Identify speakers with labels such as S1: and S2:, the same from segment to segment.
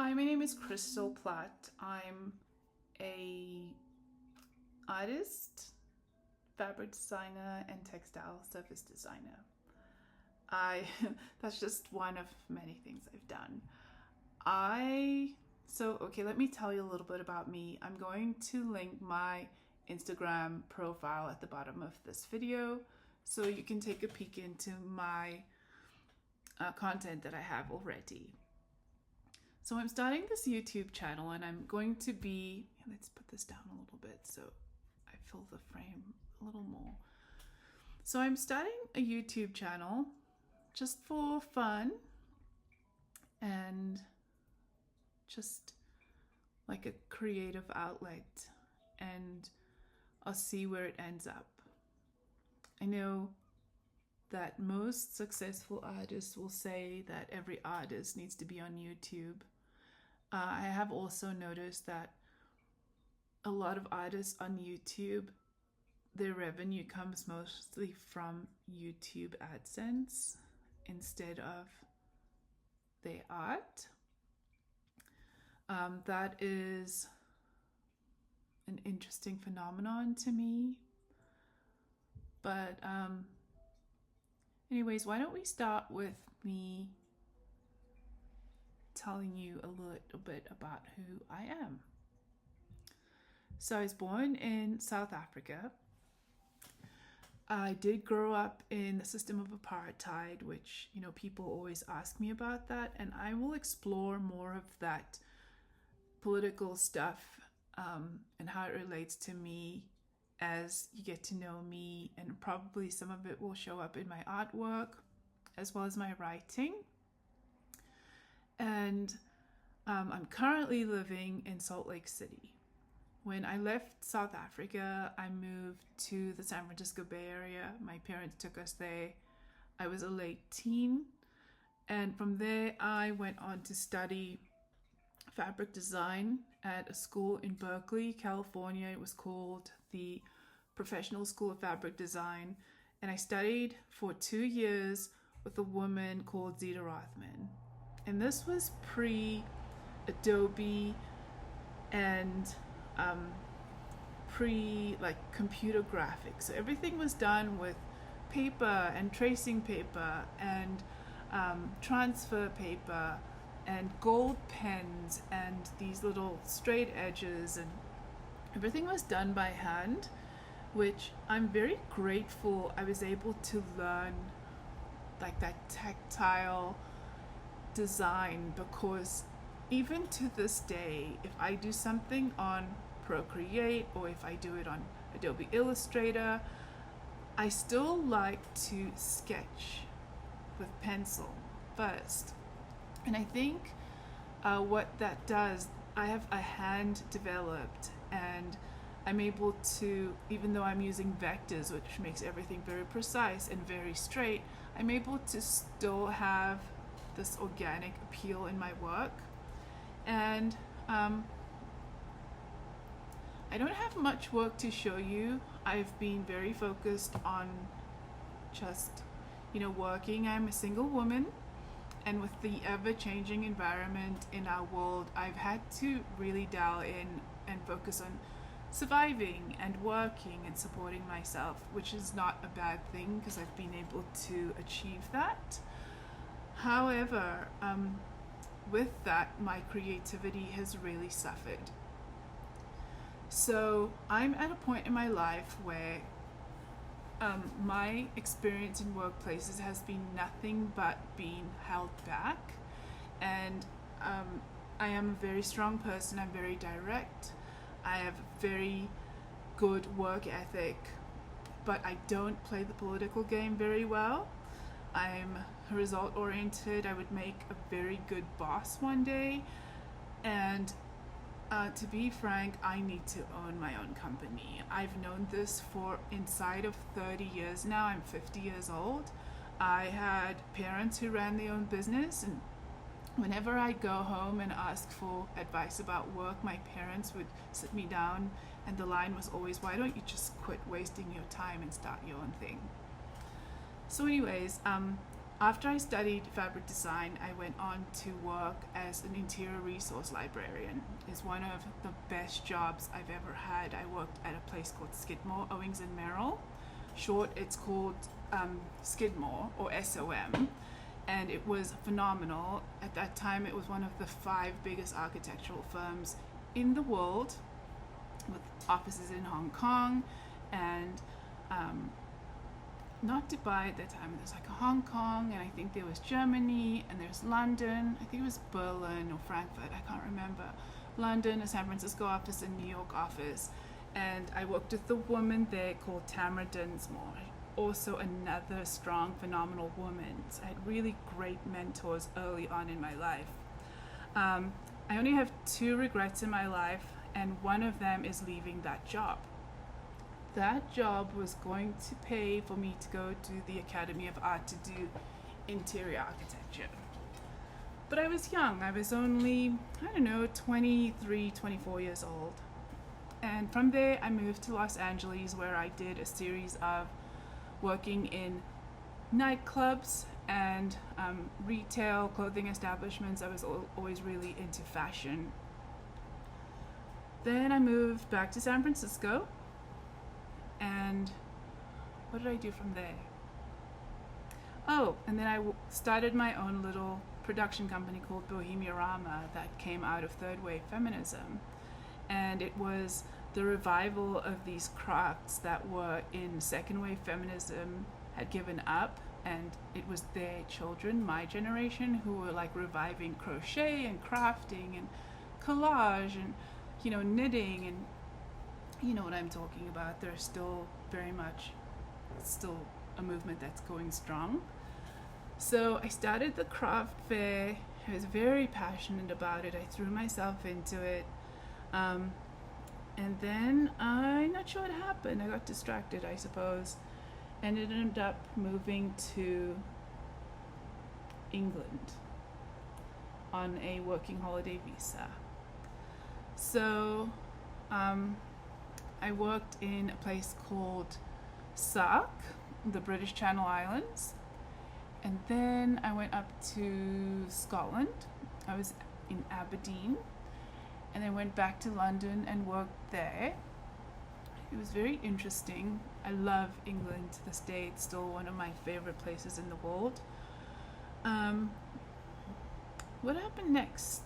S1: Hi, my name is Crystal Platt. I'm a artist, fabric designer, and textile surface designer. I that's just one of many things I've done. Let me tell you a little bit about me. I'm going to link my Instagram profile at the bottom of this video so you can take a peek into my content that I have already. So I'm starting this YouTube channel and I'm going to be, let's put this down a little bit so I fill the frame a little more. So I'm starting a YouTube channel just for fun and just like a creative outlet, and I'll see where it ends up. I know that most successful artists will say that every artist needs to be on YouTube. I have also noticed that a lot of artists on YouTube, their revenue comes mostly from YouTube AdSense instead of their art. That is an interesting phenomenon to me. But anyways, why don't we start with me telling you a little bit about who I am. So I was born in South Africa. I did grow up in the system of apartheid, which, people always ask me about that, and I will explore more of that political stuff and how it relates to me as you get to know me, and probably some of it will show up in my artwork as well as my writing. And I'm currently living in Salt Lake City. When I left South Africa, I moved to the San Francisco Bay Area. My parents took us there. I was a late teen. And from there, I went on to study fabric design at a school in Berkeley, California. It was called the Professional School of Fabric Design. And I studied for 2 years with a woman called Zita Rothman. And this was pre-Adobe and pre-computer graphics. So everything was done with paper and tracing paper and transfer paper and gold pens and these little straight edges, and everything was done by hand, which I'm very grateful I was able to learn like that tactile design, because even to this day, if I do something on Procreate or if I do it on Adobe Illustrator, I still like to sketch with pencil first. And I think what that does, I have a hand developed, and I'm able to, even though I'm using vectors, which makes everything very precise and very straight, I'm able to still have this organic appeal in my work. And I don't have much work to show you. I've been very focused on just, working. I'm a single woman, and with the ever-changing environment in our world, I've had to really dial in and focus on surviving and working and supporting myself, which is not a bad thing because I've been able to achieve that. However, with that, my creativity has really suffered. So I'm at a point in my life where my experience in workplaces has been nothing but being held back. And I am a very strong person. I'm very direct. I have a very good work ethic, but I don't play the political game very well. I'm result oriented. I would make a very good boss one day, and to be frank, I need to own my own company. I've known this for inside of 30 years now. I'm 50 years old. I had parents who ran their own business, and whenever I'd go home and ask for advice about work, my parents would sit me down, and the line was always, why don't you just quit wasting your time and start your own thing? So anyways, After I studied fabric design, I went on to work as an interior resource librarian. It's one of the best jobs I've ever had. I worked at a place called Skidmore, Owings and Merrill. Short, it's called Skidmore or SOM, and it was phenomenal. At that time, it was one of the 5 biggest architectural firms in the world, with offices in Hong Kong and not Dubai at that time. There's like Hong Kong, and I think there was Germany, and there's London. I think it was Berlin or Frankfurt. I can't remember. London, a San Francisco office, a New York office, and I worked with a woman there called Tamara Dinsmore. Also another strong, phenomenal woman. So I had really great mentors early on in my life. I only have 2 regrets in my life, and one of them is leaving that job. That job was going to pay for me to go to the Academy of Art to do interior architecture. But I was young. I was only, 23, 24 years old. And from there, I moved to Los Angeles, where I did a series of working in nightclubs and retail clothing establishments. I was always really into fashion. Then I moved back to San Francisco. And what did I do from there? Oh, and then I started my own little production company called Bohemia Rama that came out of third wave feminism. And it was the revival of these crafts that were in second wave feminism had given up, and it was their children, my generation, who were like reviving crochet and crafting and collage and knitting, and you know what I'm talking about. There's still very much still a movement that's going strong. So I started the craft fair. I was very passionate about it. I threw myself into it. And then I'm not sure what happened. I got distracted, I suppose, and it ended up moving to England on a working holiday visa. So I worked in a place called Sark, the British Channel Islands, and then I went up to Scotland. I was in Aberdeen, and then went back to London and worked there. It was very interesting. I love England to this day. It's still one of my favorite places in the world. What happened next?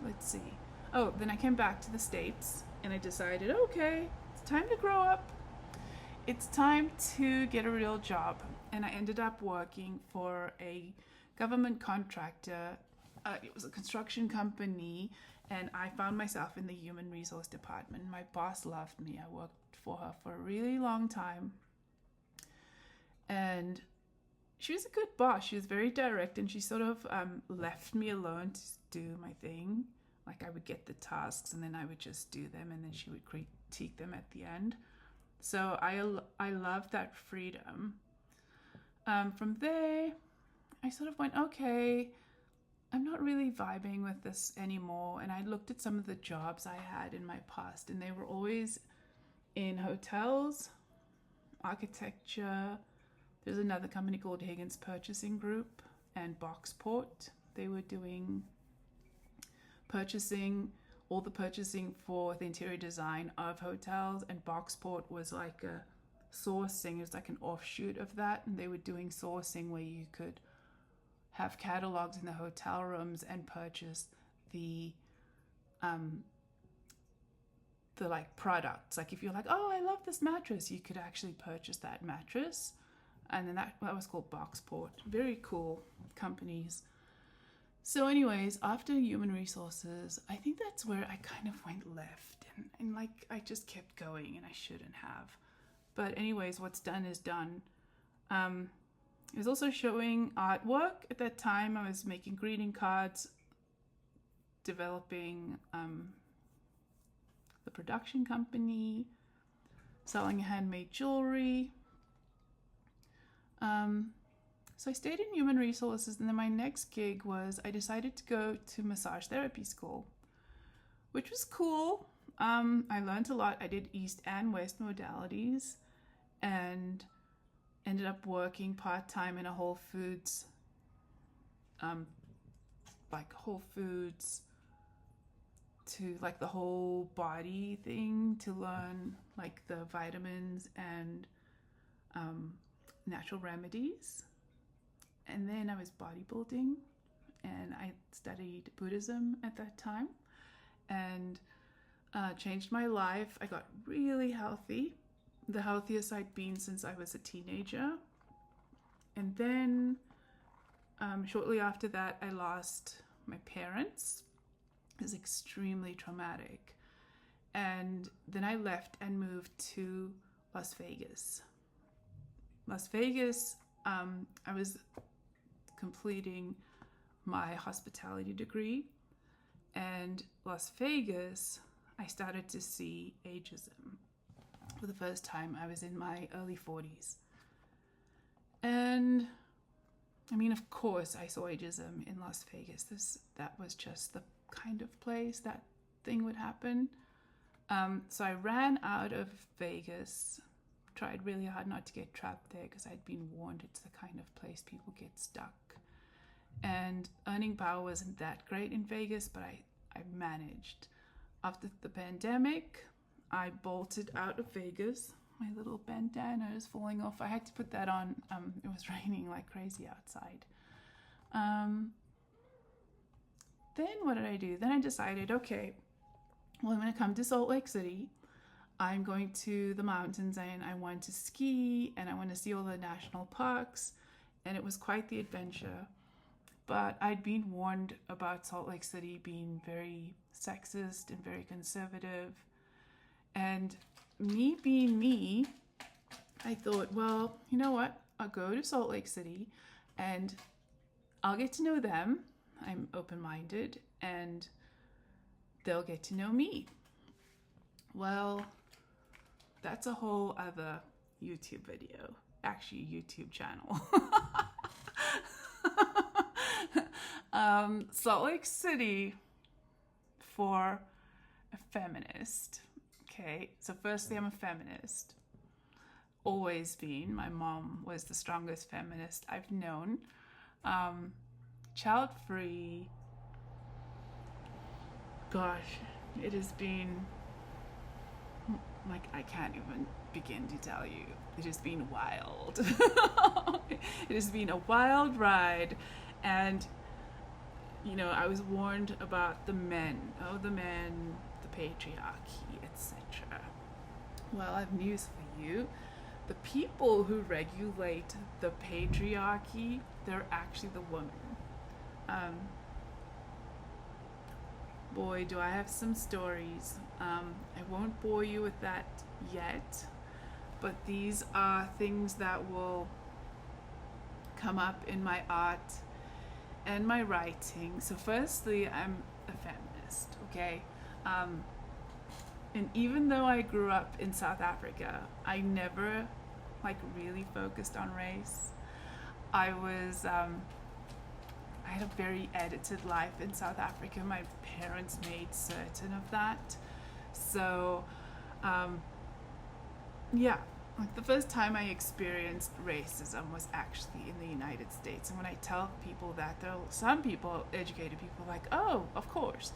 S1: Let's see. Oh, then I came back to the States, and I decided, okay, it's time to grow up. It's time to get a real job. And I ended up working for a government contractor. It was a construction company, and I found myself in the human resource department. My boss loved me. I worked for her for a really long time. And she was a good boss. She was very direct, and she sort of left me alone to do my thing. Like, I would get the tasks, and then I would just do them, and then she would critique them at the end. So I loved that freedom. From there, I sort of went, okay, I'm not really vibing with this anymore. And I looked at some of the jobs I had in my past, and they were always in hotels, architecture. There's another company called Higgins Purchasing Group and Boxport. They were doing all the purchasing for the interior design of hotels, and Boxport was like a sourcing. It was like an offshoot of that, and they were doing sourcing where you could have catalogs in the hotel rooms and purchase the like products. Like if you're like, oh, I love this mattress, you could actually purchase that mattress. And then that was called Boxport. Very cool companies. So anyways, after human resources, I think that's where I kind of went left, and like I just kept going, and I shouldn't have. But anyways, what's done is done. I was also showing artwork. At that time, I was making greeting cards, developing the production company, selling handmade jewelry. So I stayed in human resources, and then my next gig was I decided to go to massage therapy school, which was cool. I learned a lot. I did East and West modalities, and ended up working part-time in a Whole Foods like Whole Foods to like the whole body thing to learn like the vitamins and natural remedies. And then I was bodybuilding and I studied Buddhism at that time and changed my life. I got really healthy, the healthiest I'd been since I was a teenager. And then shortly after that, I lost my parents. It was extremely traumatic. And then I left and moved to Las Vegas. Las Vegas, I was completing my hospitality degree. And Las Vegas, I started to see ageism. For the first time, I was in my early 40s. And I mean, of course, I saw ageism in Las Vegas. That was just the kind of place that thing would happen. So I ran out of Vegas, tried really hard not to get trapped there because I'd been warned it's the kind of place people get stuck. And earning power wasn't that great in Vegas, but I managed. After the pandemic, I bolted out of Vegas. My little bandana is falling off. I had to put that on. It was raining like crazy outside. Then what did I do? Then I decided, okay, well, I'm going to come to Salt Lake City. I'm going to the mountains and I want to ski and I want to see all the national parks. And it was quite the adventure. But I'd been warned about Salt Lake City being very sexist and very conservative. And me being me, I thought, well, you know what? I'll go to Salt Lake City and I'll get to know them. I'm open-minded and they'll get to know me. Well, that's a whole other YouTube video, actually YouTube channel. Salt Lake City for a feminist. Okay, so firstly, I'm a feminist. Always been. My mom was the strongest feminist I've known. Child-free. Gosh, it has been, like, I can't even begin to tell you. It has been wild. It has been a wild ride. And, you know, I was warned about the men. Oh, the men, the patriarchy, etc. Well, I have news for you. The people who regulate the patriarchy, they're actually the women. Boy, do I have some stories. I won't bore you with that yet, but these are things that will come up in my art and my writing. So firstly, I'm a feminist, okay? And even though I grew up in South Africa, I never really focused on race. I had a very edited life in South Africa. My parents made certain of that. So, yeah, like the first time I experienced racism was actually in the United States. And when I tell people that, there are some people, educated people, like, oh, of course.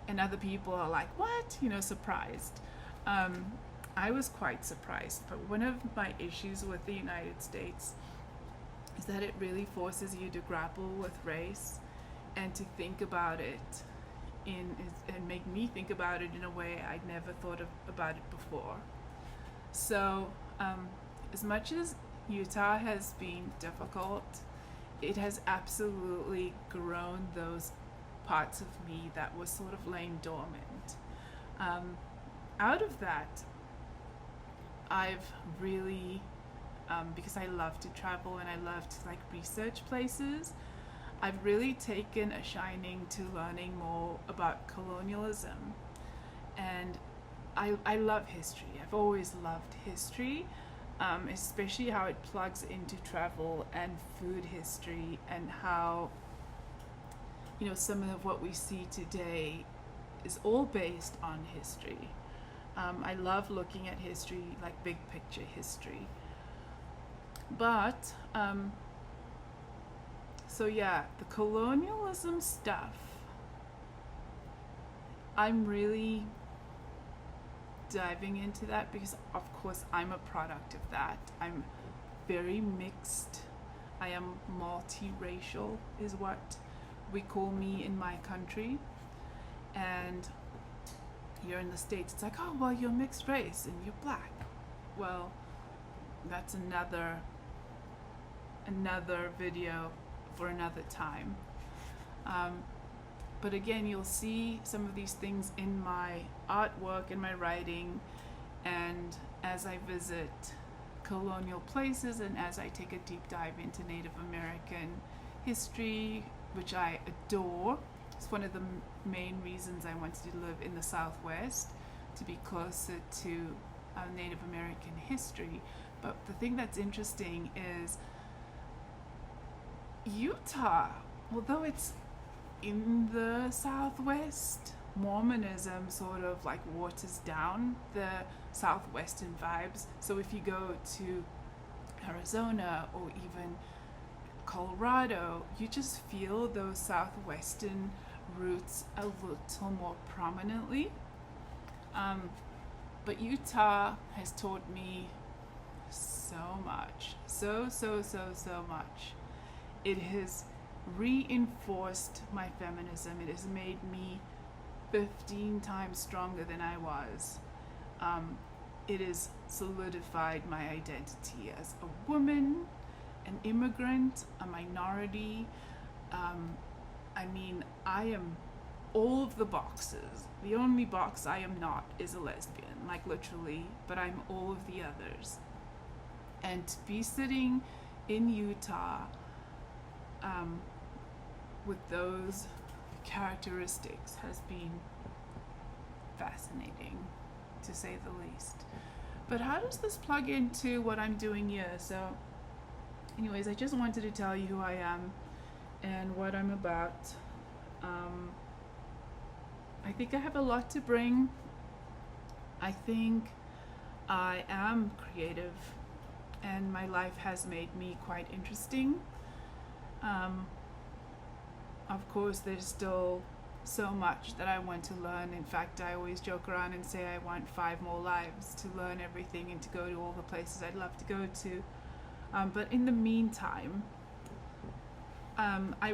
S1: And other people are like, what? You know, surprised. I was quite surprised. But one of my issues with the United States is that it really forces you to grapple with race and to think about it and make me think about it in a way I'd never thought about it before. So as much as Utah has been difficult, it has absolutely grown those parts of me that was sort of laying dormant. Out of that, I've really because I love to travel and I love to research places, I've really taken a shining to learning more about colonialism. And I love history. I've always loved history, especially how it plugs into travel and food history and how, you know, some of what we see today is all based on history. I love looking at history, like big picture history. But So yeah, the colonialism stuff, I'm really diving into that because of course I'm a product of that. I'm very mixed. I am multiracial is what we call me in my country. And here in the States it's like, oh well, you're mixed race and you're black. Well, that's another video for another time. But again, you'll see some of these things in my artwork, in my writing, and as I visit colonial places and as I take a deep dive into Native American history, which I adore. It's one of the main reasons I wanted to live in the Southwest, to be closer to Native American history. But the thing that's interesting is Utah, although it's in the Southwest, Mormonism sort of like waters down the Southwestern vibes. So if you go to Arizona or even Colorado, you just feel those Southwestern roots a little more prominently. But Utah has taught me so much, so much. It has reinforced my feminism. It has made me 15 times stronger than I was. It has solidified my identity as a woman, an immigrant, a minority. I mean, I am all of the boxes. The only box I am not is a lesbian, like literally, but I'm all of the others. And to be sitting in Utah with those characteristics has been fascinating, to say the least. But how does this plug into what I'm doing here? So anyways, I just wanted to tell you who I am and what I'm about. I think I have a lot to bring. I think I am creative and my life has made me quite interesting. Of course, there's still so much that I want to learn. In fact, I always joke around and say I want 5 more lives to learn everything and to go to all the places I'd love to go to. But in the meantime, I